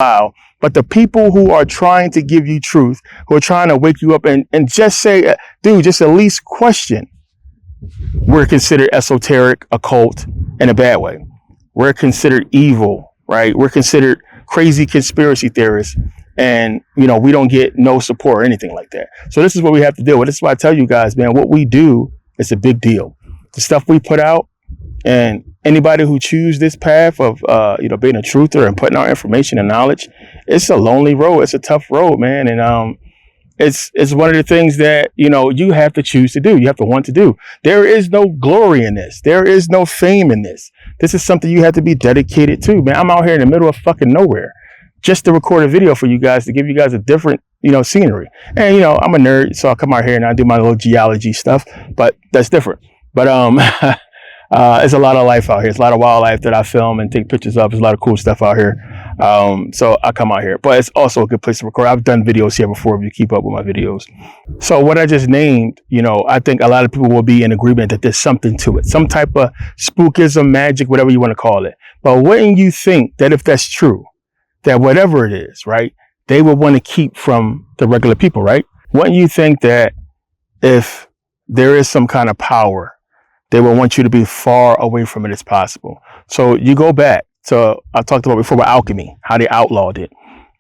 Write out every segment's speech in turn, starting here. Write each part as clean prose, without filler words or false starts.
But the people who are trying to give you truth, who are trying to wake you up and just say, dude, just at least question, we're considered esoteric, occult in a bad way. We're considered evil, right? We're considered crazy conspiracy theorists. And, we don't get no support or anything like that. So this is what we have to deal with. This is why I tell you guys, man, what we do is a big deal. The stuff we put out, and anybody who choose this path of, being a truther and putting out information and knowledge, it's a lonely road. It's a tough road, man. And it's one of the things that, you have to choose to do. You have to want to do. There is no glory in this. There is no fame in this. This is something you have to be dedicated to, man. I'm out here in the middle of fucking nowhere just to record a video for you guys, to give you guys a different, scenery. And, I'm a nerd, so I'll come out here and I do my little geology stuff, but that's different. But, it's a lot of life out here. It's a lot of wildlife that I film and take pictures of. There's a lot of cool stuff out here. So I come out here, but it's also a good place to record. I've done videos here before if you keep up with my videos. So what I just named, I think a lot of people will be in agreement that there's something to it, some type of spookism, magic, whatever you want to call it. But wouldn't you think that if that's true, that whatever it is, right, they would want to keep from the regular people, right? Wouldn't you think that if there is some kind of power, they will want you to be far away from it as possible? So you go back to, I talked about before about alchemy, how they outlawed it,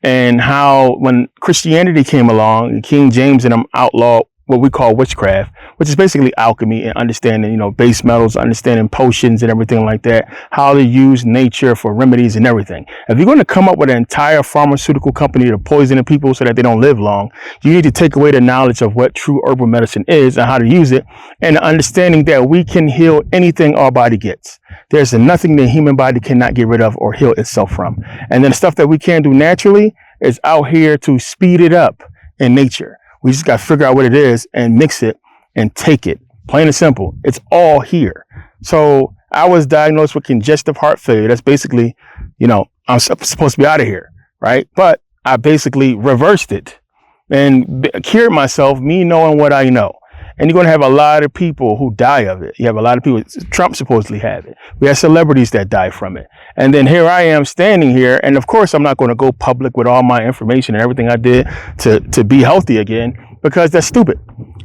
and how when Christianity came along and King James and them outlawed what we call witchcraft, which is basically alchemy and understanding, base metals, understanding potions and everything like that, how to use nature for remedies and everything. If you're going to come up with an entire pharmaceutical company to poison people so that they don't live long, you need to take away the knowledge of what true herbal medicine is and how to use it, and understanding that we can heal anything our body gets. There's nothing the human body cannot get rid of or heal itself from. And then the stuff that we can do naturally is out here to speed it up in nature. We just got to figure out what it is and mix it and take it. Plain and simple. It's all here. So I was diagnosed with congestive heart failure. That's basically, I'm supposed to be out of here, right? But I basically reversed it and cured myself, me knowing what I know. And you're going to have a lot of people who die of it. You have a lot of people. Trump supposedly had it. We have celebrities that die from it. And then here I am standing here. And of course, I'm not going to go public with all my information and everything I did to be healthy again, because that's stupid.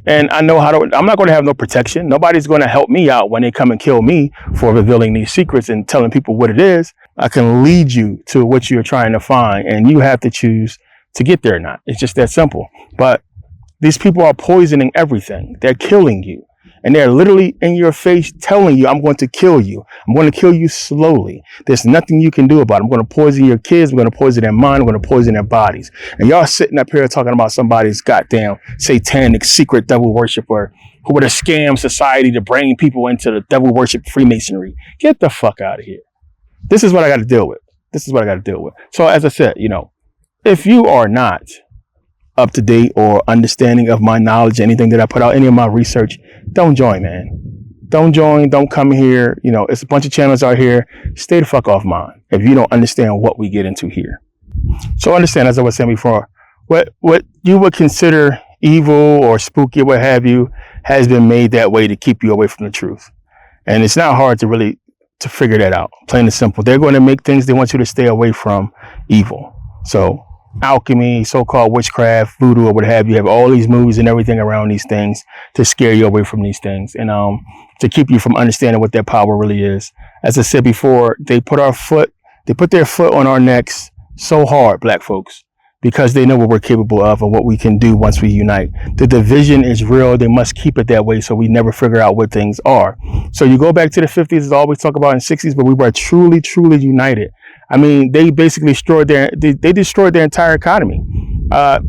And I know I'm not going to have no protection. Nobody's going to help me out when they come and kill me for revealing these secrets and telling people what it is. I can lead you to what you're trying to find, and you have to choose to get there or not. It's just that simple. But these people are poisoning everything. They're killing you. And they're literally in your face telling you, I'm going to kill you. I'm going to kill you slowly. There's nothing you can do about it. I'm going to poison your kids. I'm going to poison their mind. I'm going to poison their bodies. And y'all sitting up here talking about somebody's goddamn satanic secret devil worshiper who would have scammed society to bring people into the devil worship Freemasonry. Get the fuck out of here. This is what I got to deal with. This is what I got to deal with. So as I said, if you are not up to date or understanding of my knowledge, anything that I put out, any of my research, don't join, man. Don't join. Don't come here. It's a bunch of channels out here. Stay the fuck off mine if you don't understand what we get into here. So understand, as I was saying before, what you would consider evil or spooky or what have you has been made that way to keep you away from the truth. And it's not hard to figure that out. Plain and simple. They're going to make things they want you to stay away from evil. So alchemy, so-called witchcraft, voodoo, or what have you, have all these movies and everything around these things to scare you away from these things and to keep you from understanding what their power really is. As I said before, they put their foot on our necks so hard, black folks, because they know what we're capable of and what we can do once we unite. The division is real. They must keep it that way so we never figure out what things are. So you go back to the 50s, it's always talk about in 60s, but we were truly, truly united. I mean, they basically destroyed their entire economy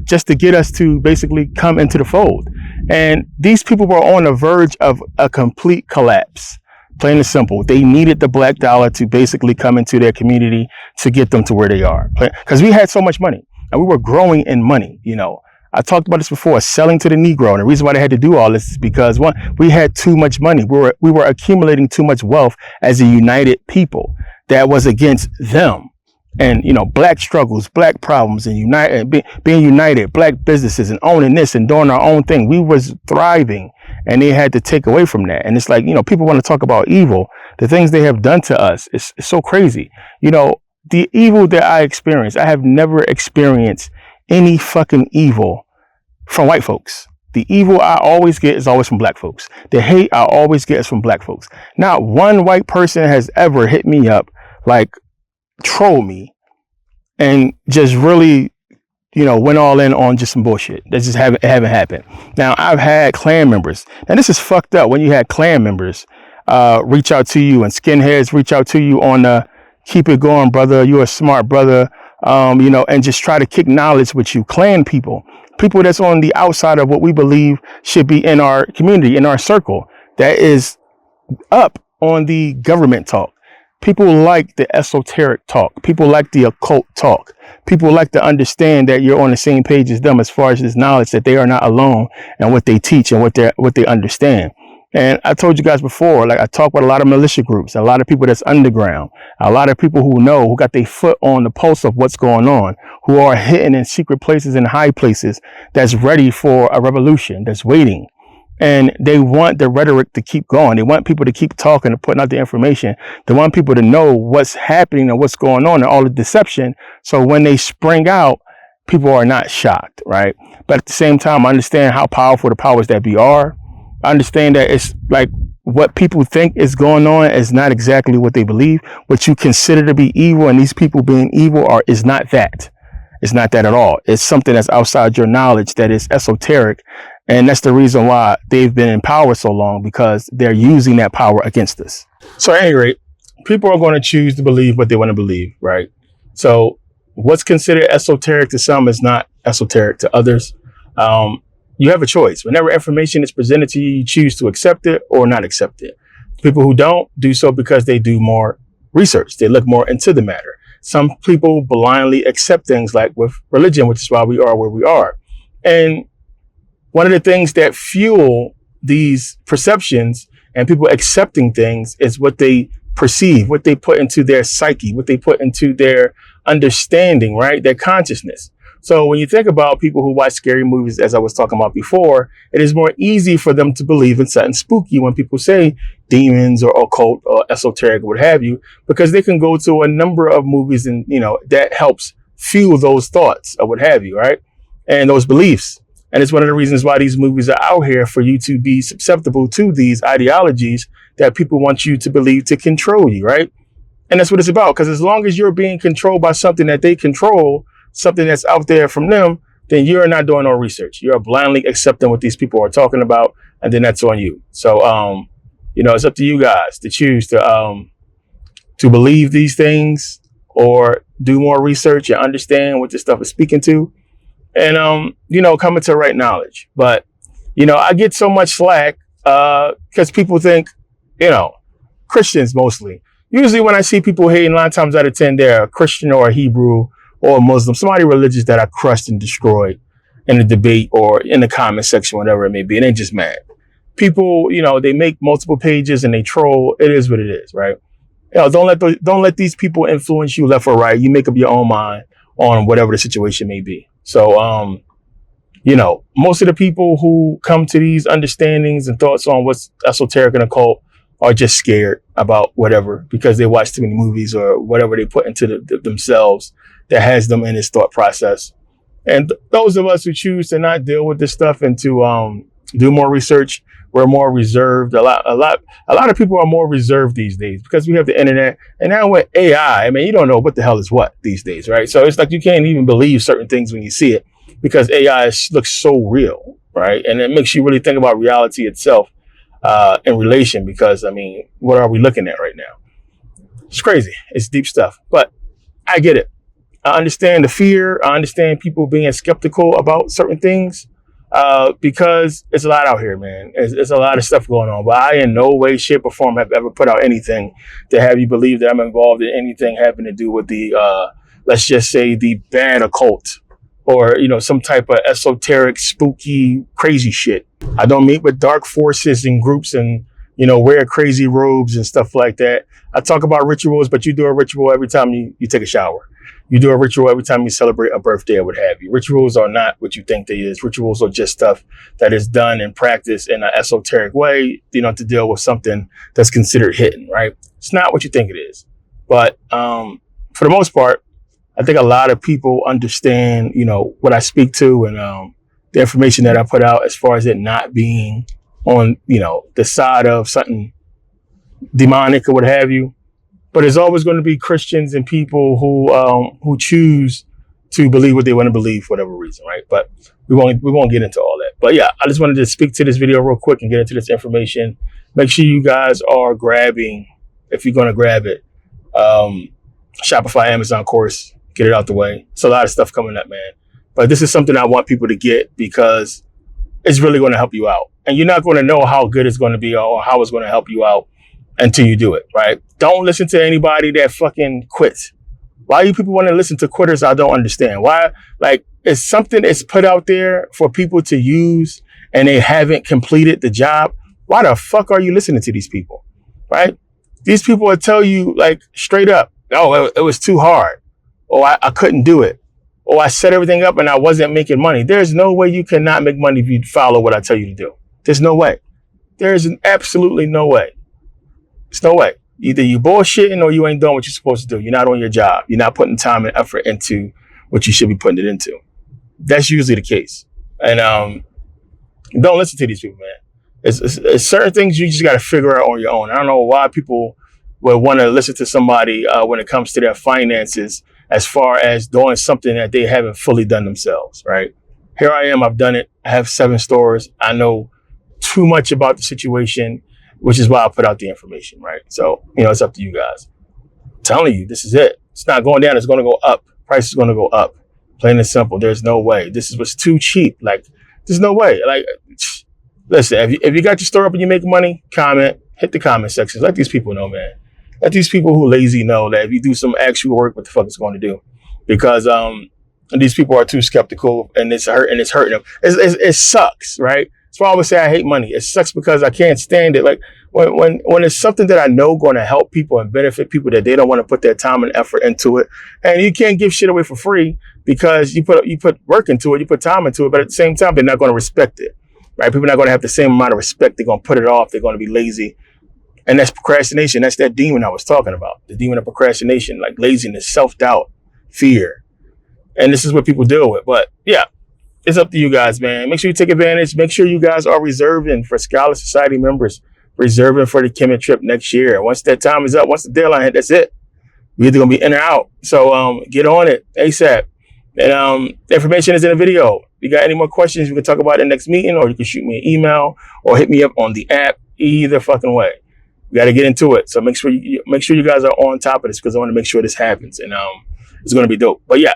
just to get us to basically come into the fold. And these people were on the verge of a complete collapse. Plain and simple. They needed the black dollar to basically come into their community to get them to where they are. Because we had so much money and we were growing in money. I talked about this before, selling to the Negro. And the reason why they had to do all this is because, one, we had too much money. We were accumulating too much wealth as a united people that was against them. And, black struggles, black problems, and being united, black businesses and owning this and doing our own thing. We was thriving, and they had to take away from that. And it's like, people want to talk about evil. The things they have done to us is so crazy. the evil that I experience, I have never experienced any fucking evil from white folks. The evil I always get is always from black folks. The hate I always get is from black folks. Not one white person has ever hit me up, like troll me and just really, went all in on just some bullshit. That just haven't happened. Now, I've had clan members, and this is fucked up when you had clan members reach out to you and skinheads reach out to you on the keep it going, brother. You're a smart brother, and just try to kick knowledge with you. Clan people that's on the outside of what we believe should be in our community, in our circle, that is up on the government talk. People like the esoteric talk. People like the occult talk. People like to understand that you're on the same page as them as far as this knowledge that they are not alone and what they teach and what they understand. And I told you guys before, like I talk with a lot of militia groups, a lot of people that's underground, a lot of people who got their foot on the pulse of what's going on, who are hidden in secret places and high places, that's ready for a revolution, that's waiting. And they want the rhetoric to keep going. They want people to keep talking and putting out the information. They want people to know what's happening and what's going on and all the deception. So when they spring out, people are not shocked, right? But at the same time, I understand how powerful the powers that be are. I understand that it's like what people think is going on is not exactly what they believe. What you consider to be evil and these people being evil is not that. It's not that at all. It's something that's outside your knowledge that is esoteric. And that's the reason why they've been in power so long, because they're using that power against us. So at any rate, people are going to choose to believe what they want to believe, right? So what's considered esoteric to some is not esoteric to others. You have a choice. Whenever information is presented to you, you choose to accept it or not accept it. People who don't do so because they do more research. They look more into the matter. Some people blindly accept things, like with religion, which is why we are where we are. And one of the things that fuel these perceptions and people accepting things is what they perceive, what they put into their psyche, what they put into their understanding, right? Their consciousness. So when you think about people who watch scary movies, as I was talking about before, it is more easy for them to believe in something spooky when people say demons or occult or esoteric or what have you, because they can go to a number of movies and, that helps fuel those thoughts or what have you, right? And those beliefs. And it's one of the reasons why these movies are out here, for you to be susceptible to these ideologies that people want you to believe to control you, right? And that's what it's about. Because as long as you're being controlled by something that they control, something that's out there from them, then you're not doing no research. You're blindly accepting what these people are talking about, and then that's on you. So, it's up to you guys to choose to believe these things or do more research and understand what this stuff is speaking to. And, come into right knowledge. But, I get so much slack because people think, Christians mostly. Usually when I see people hating, 9 times out of 10, they're a Christian or a Hebrew or a Muslim, somebody religious that I crushed and destroyed in a debate or in the comment section, whatever it may be. And they're just mad. People, they make multiple pages and they troll. It is what it is, right? Don't let these people influence you left or right. You make up your own mind on whatever the situation may be. So, most of the people who come to these understandings and thoughts on what's esoteric and occult are just scared about whatever, because they watch too many movies or whatever they put into themselves that has them in this thought process. And those of us who choose to not deal with this stuff and to do more research, we're more reserved. A lot of people are more reserved these days because we have the internet, and now with AI, you don't know what the hell is what these days, right? So it's like you can't even believe certain things when you see it because AI looks so real, right? And it makes you really think about reality itself in relation, because what are we looking at right now? It's crazy. It's deep stuff, but I get it. I understand the fear. I understand people being skeptical about certain things. Because it's a lot out here, man. It's a lot of stuff going on. But I in no way, shape, or form have ever put out anything to have you believe that I'm involved in anything having to do with the, let's just say, the bad occult or, some type of esoteric, spooky, crazy shit. I don't meet with dark forces and groups and, wear crazy robes and stuff like that. I talk about rituals, but you do a ritual every time you take a shower. You do a ritual every time you celebrate a birthday or what have you. Rituals are not what you think they is. Rituals are just stuff that is done and practiced in an esoteric way, to deal with something that's considered hidden, right? It's not what you think it is. But for the most part, I think a lot of people understand, what I speak to and the information that I put out as far as it not being on, the side of something demonic or what have you. But there's always going to be Christians and people who choose to believe what they want to believe for whatever reason, right? But we won't get into all that. But yeah, I just wanted to speak to this video real quick and get into this information. Make sure you guys are grabbing, if you're going to grab it, Shopify Amazon course. Get it out the way. It's a lot of stuff coming up, man. But this is something I want people to get because it's really going to help you out. And you're not going to know how good it's going to be or how it's going to help you out until you do it, right? Don't listen to anybody that fucking quits. Why you people want to listen to quitters? I don't understand. Why? Like, it's something that's put out there for people to use and they haven't completed the job. Why the fuck are you listening to these people, right? These people will tell you like straight up, oh, it was too hard. Or I couldn't do it. Or I set everything up and I wasn't making money. There's no way you cannot make money if you follow what I tell you to do. There's no way. There's absolutely no way. There's no way. Either you bullshitting or you ain't doing what you're supposed to do. You're not on your job. You're not putting time and effort into what you should be putting it into. That's usually the case. And don't listen to these people, man. It's certain things you just got to figure out on your own. I don't know why people would want to listen to somebody when it comes to their finances as far as doing something that they haven't fully done themselves, right? Here I am. I've done it. I have 7 stores. I know too much about the situation, which is why I put out the information, right? So, it's up to you guys. I'm telling you, this is it. It's not going down. It's going to go up. Price is going to go up. Plain and simple. There's no way. This was too cheap. Like, there's no way. Like, listen, if you got your store up and you make money, comment, hit the comment sections. Let these people know, man. Let these people who lazy know that if you do some actual work, what the fuck it's going to do. Because these people are too skeptical and it's hurting them. It sucks, right? That's why I always say I hate money. It sucks because I can't stand it. Like when it's something that I know going to help people and benefit people that they don't want to put their time and effort into it. And you can't give shit away for free because you put work into it, you put time into it, but at the same time, they're not going to respect it, right? People are not going to have the same amount of respect. They're going to put it off. They're going to be lazy. And that's procrastination. That's that demon I was talking about. The demon of procrastination, like laziness, self-doubt, fear. And this is what people deal with. But yeah, it's up to you guys, man. Make sure you take advantage. Make sure you guys are reserving for Scholar Society members, reserving for the Kemet trip next year. Once that time is up, once the deadline hit, that's it. We're either going to be in or out. So get on it ASAP. And the information is in the video. If you got any more questions, we can talk about it in the next meeting, or you can shoot me an email or hit me up on the app. Either fucking way. We got to get into it. So make sure you guys are on top of this because I want to make sure this happens. And it's going to be dope. But yeah,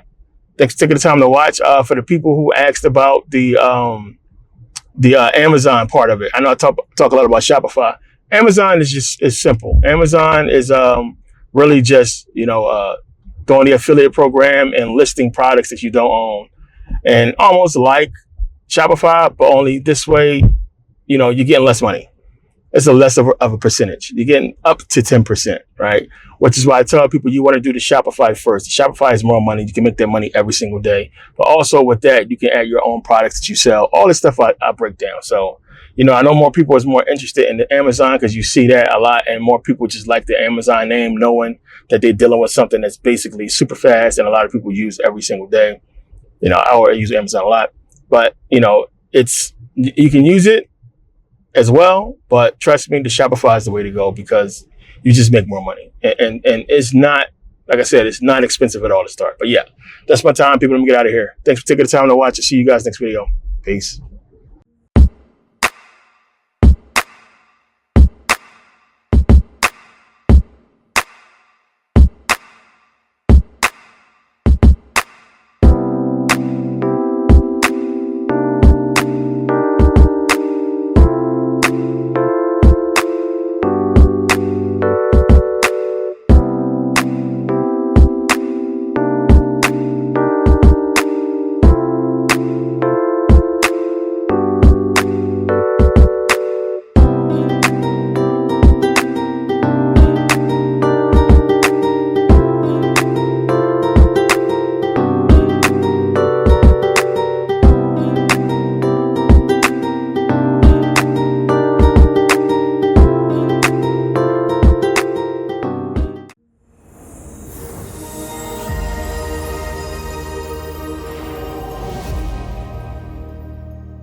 thanks for taking the time to watch. For the people who asked about the Amazon part of it, I know I talk a lot about Shopify. Amazon is simple. Amazon is really just doing the affiliate program and listing products that you don't own, and almost like Shopify, but only this way, you're getting less money. It's a less of a percentage. You're getting up to 10%, right? Which is why I tell people you want to do the Shopify first. The Shopify is more money. You can make that money every single day. But also with that, you can add your own products that you sell. All this stuff I break down. So, I know more people is more interested in the Amazon because you see that a lot. And more people just like the Amazon name, knowing that they're dealing with something that's basically super fast and a lot of people use every single day. I use Amazon a lot. But, you can use it as well, but trust me, the Shopify is the way to go because you just make more money. And it's not, like I said, it's not expensive at all to start. But yeah, that's my time, people. Let me get out of here. Thanks for taking the time to watch. I'll see you guys next video. Peace.